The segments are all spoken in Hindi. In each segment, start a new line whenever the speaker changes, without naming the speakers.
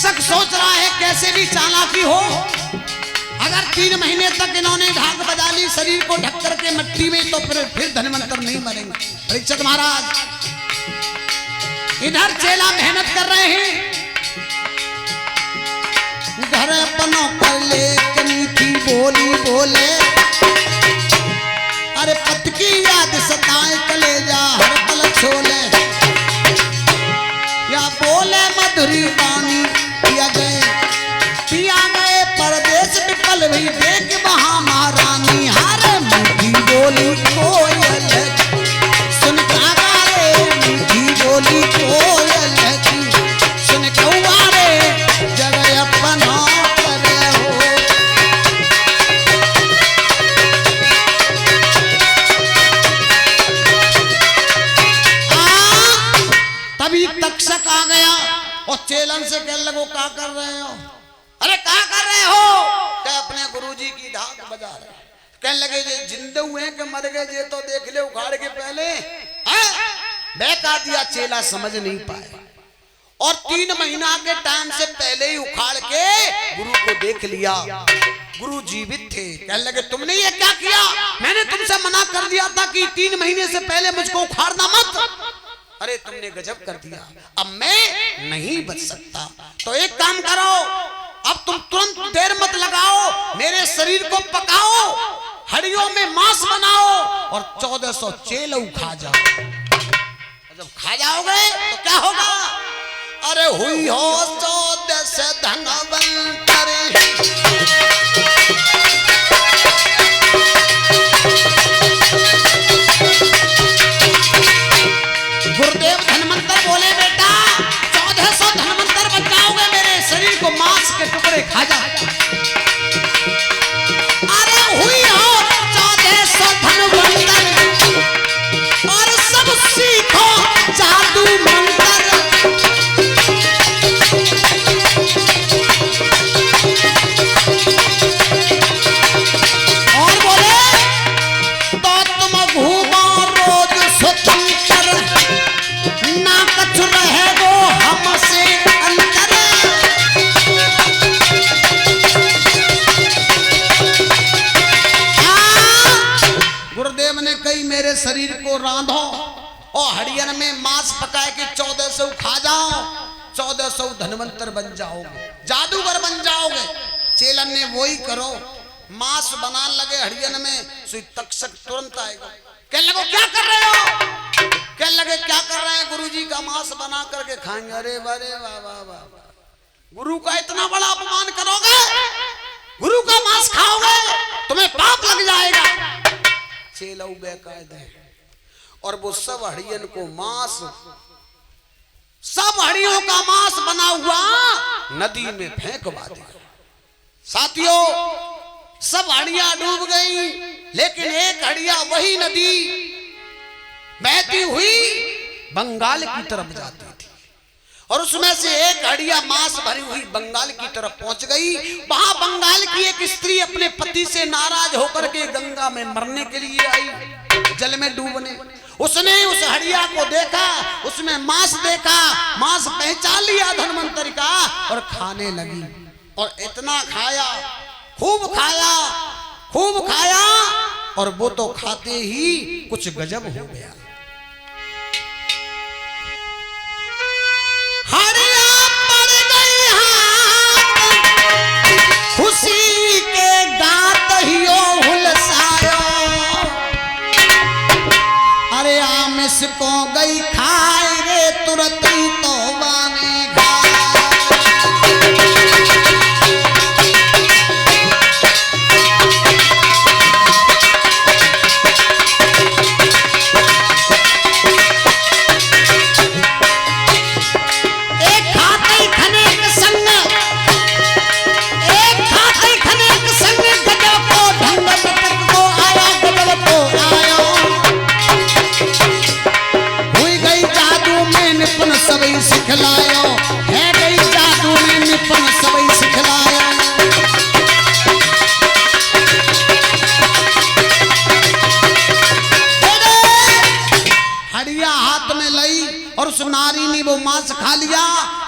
तक्षक सोच रहा है कैसे भी चालाकी हो, अगर 3 महीने तक इन्होंने ढाक बजा ली शरीर को ढक करके मिट्टी में, तो फिर धन्वंतर नहीं मरेंगे। परीक्षित महाराज इधर चेला मेहनत कर रहे हैं, घर पनो कर ले मीठी बोली बोले, अरे पत की याद सताए कलेजा हर पल छोले, या बोले मधुरी पानी पिया गए परदेश विकल भी देख वहां महारानी, हारे मीठी बोली कोयल सुन कागा रे, मीठी बोली कोयल सुन कौआ रे, जगह अपना करे हो। तभी तक्षक आ गया और चेलन से कहने लगो क्या कर रहे हो? अरे क्या कर रहे हो? क्या अपने गुरुजी की ढाक बजा रहे? कहने लगे जे जिंदे हुए कि मर गए जे तो देख ले उखाड़ के पहले। बहका दिया, चेला समझ नहीं पाए और 3 महीना के टाइम से पहले ही उखाड़ के गुरु को देख लिया। गुरु जीवित थे। कहने लगे तुमने ये क्या किया? मैंने तुमसे मना कर दिया था कि 3 महीने से पहले मुझको उखाड़ना मत। अरे तुमने गजब कर दिया, अब मैं नहीं बच सकता। तो एक काम करो, अब तुम तुरंत देर मत लगाओ, मेरे शरीर को पकाओ, हड्डियों में मांस बनाओ और 1400 चेलऊ खा जाओ। जब खा जाओगे तो क्या होगा? अरे हुई हो 1400 धनवंतर, गुरुदेव धनवंतर बोले बेटा 1400 धनवंतर बच जाओगे, मेरे शरीर को मांस के टुकड़े खा जा। अरे हुई हो 1400 धनवंतर और सब सीखो जादू मंत्र, और बोले तो तुम घूमो रोज स्वतंत्र, ना कछु रहे वो हमसे अंतर। गुरुदेव ने कही मेरे शरीर को रांधो और हड्डियन में मांस पकाए के 1400 खा जाओ, 1400 धनवंतर बन जाओगे, जादूगर बन जाओगे। चेलन ने वही करो, मांस बनाने लगे हड्डियन में, सुई तक्षक तुरंत आएगा। कहने लगो क्या कर रहे हो? कहने लगे क्या कर रहे हैं? गुरुजी का मांस बना करके खाएंगे। अरे वाह वाह वाह वाह, गुरु का इतना बड़ा अपमान करोगे, गुरु का मांस खाओगे, तुम्हें पाप लग जाएगा। चेलऊ बेकायदे और वो सब हड्डियन को मांस, सब हड्डियों का मांस बना हुआ नदी में फेंकवा दिया। साथियों सब हड्डियां डूब गई, लेकिन एक हड्डिया वही नदी बहती हुई बंगाल की तरफ जाती थी और उसमें से एक हड्डिया मांस भरी हुई बंगाल की तरफ पहुंच गई। वहां बंगाल की एक स्त्री अपने पति से नाराज होकर के गंगा में मरने के लिए आई, जल में डूबने। उसने उस हड्डिया को देखा, उसमें मांस देखा, मांस पहचान लिया धनवंतरी का और खाने लगी। और इतना खाया, खूब खाया, खूब खाया और वो तो खाते ही कुछ गजब हो गया। हड्डियां पड़ गई हाथ, खुशी के गात हियो हुलसायो, अरे आमिस को गई खाए रे तुरंत ही तो बाने घा।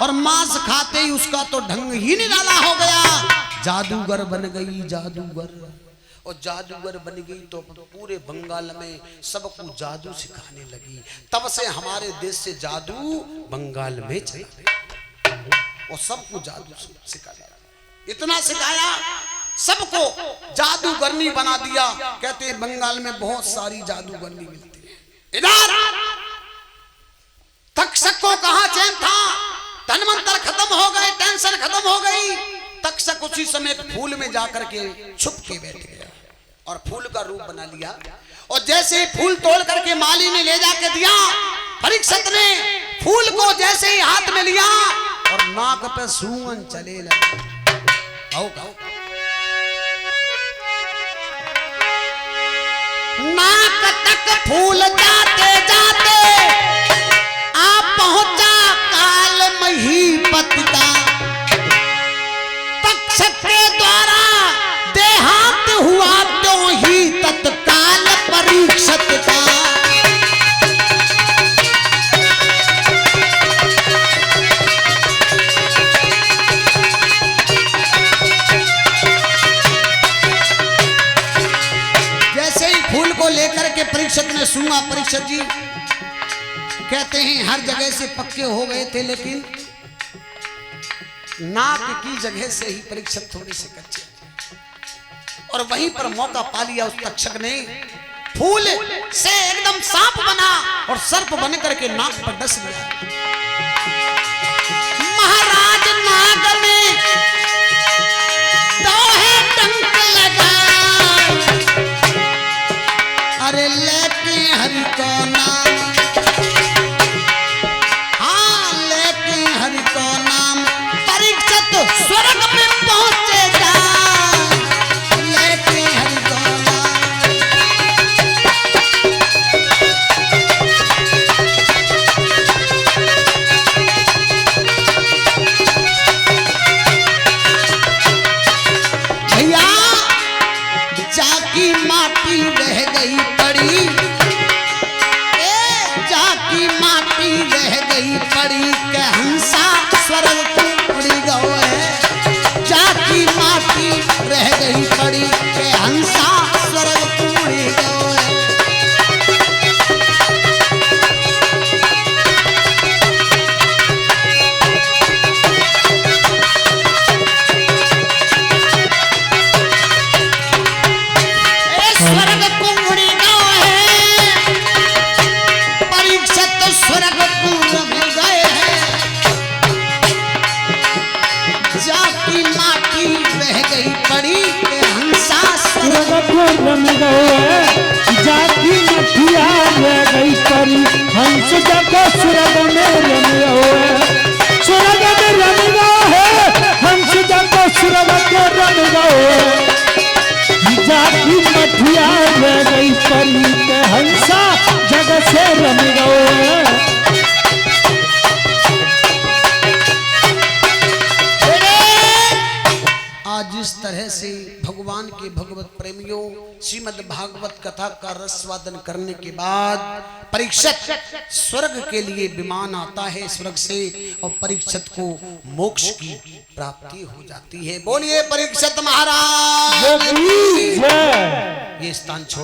और मांस खाते ही उसका तो ढंग ही निराला हो गया। जादूगर बन गई जादूगर, और जादूगर बन गई तो पूरे बंगाल में सबको जादू सिखाने लगी। तब से हमारे देश से जादू बंगाल में चला और सबको जादू सिखाया। इतना सिखाया सबको जादूगरनी बना दिया। कहते हैं बंगाल में बहुत सारी जादूगरनी मिलती है। इधर तक्षक को कहां चैन था, धनवंतर खत्म हो गए, टेंशन खत्म हो गई। तक्षक उसी समय फूल में जाकर के छुप के बैठ गया और फूल का रूप बना लिया। और जैसे ही फूल तोड़ करके माली ने ले जाके दिया, परीक्षित ने फूल को जैसे ही हाथ में लिया और नाक पे सूंघन चले लगे। नाक तक फूल जाते जाते आप पहुंचा काल महीपति का। तक्षक के द्वारा देहांत हुआ तो ही तत्काल परीक्षित का। जैसे ही फूल को लेकर के परीक्षित ने सूंघा, परीक्षित जी कहते हैं हर जगह से पक्के हो गए थे, लेकिन नाक की जगह से ही परीक्षित थोड़े से कच्चे। और वहीं पर मौका पा लिया उस तक्षक ने, फूल से एकदम सांप बना और सर्प बन करके नाक पर डस लिया। महाराज नाग में दोहे डंक लगा, अरे लेके हरि को नाम, हाँ लेके हरि को नाम, परीक्षित स्वर्ग में पहुंचेगा। लेके हरि को नाम, भैया जाकी माटी रह गई पड़ी, जाकी माटी रह गई पड़ी के हंसा स्वर्ग को उड़ी गए। जाकी माटी रह गई पड़ी के हंसा स्वर्ग को उड़ी गए। स्वर्ग को उड़ी गए, परीक्षित स्वर्ग को मिल गए हैं। जाकी माटी रह गई पड़ी के हंसा स्वर्ग
को रम गए, जाकी मठिया रह गई परी, हंस जाको स्वर्ग में रम गए। स्वर्ग में रम गए, हंस जाको स्वर्ग को रम गए। जाकी मठिया रह गई परी के हंसा जग से रम गए।
आज इस तरह से भगवान के भगवत प्रेमियों श्रीमद् भागवत कथा का रसवादन करने के बाद परीक्षित स्वर्ग के लिए विमान आता है स्वर्ग से, और परीक्षित को मोक्ष की प्राप्ति हो जाती है। बोलिए परीक्षित महाराज, ये स्थान छोड़